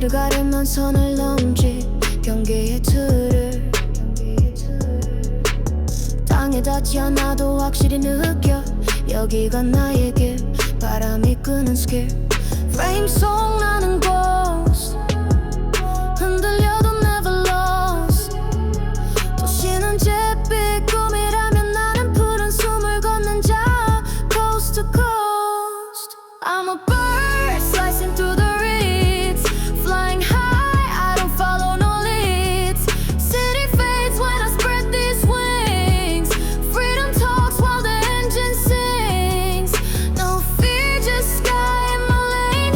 길을 가려면 선을 넘지 경계의 틀을 땅에 닿지 않아도 확실히 느껴 여기가 나의 길 바람이 끄는 스킬 Frame 속 나는 ghost 흔들려도 never lost 도시는 잿빛 꿈이라면 나는 푸른 숨을 걷는 자 Coast to coast I'm a bird slicing through the reeds Flying high, I don't follow no leads City fades when I spread these wings Freedom talks while the engine sings No fear, just sky in my lane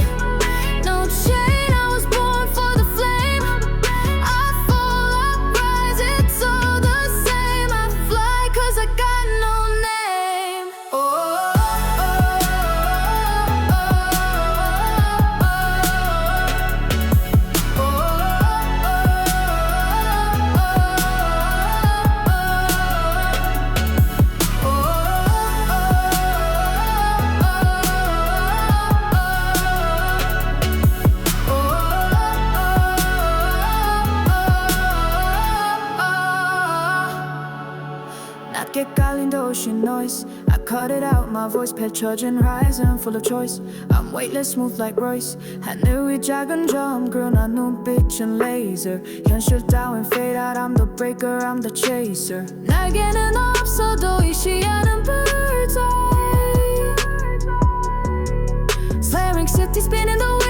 No chain, I was born for the flame I fall, I rise, it's all the same I fly cause I got no name 낮게 깔린 도시 noise I cut it out my voice 펼쳐진 horizon full of choice I'm weightless smooth like Royce 하늘 위 작은 점 그러나 눈빛은 laser 현실 따윈 fade out I'm the breaker I'm the chaser 날개는 없어도 이 시야는 bird's eye Slamming city spinning the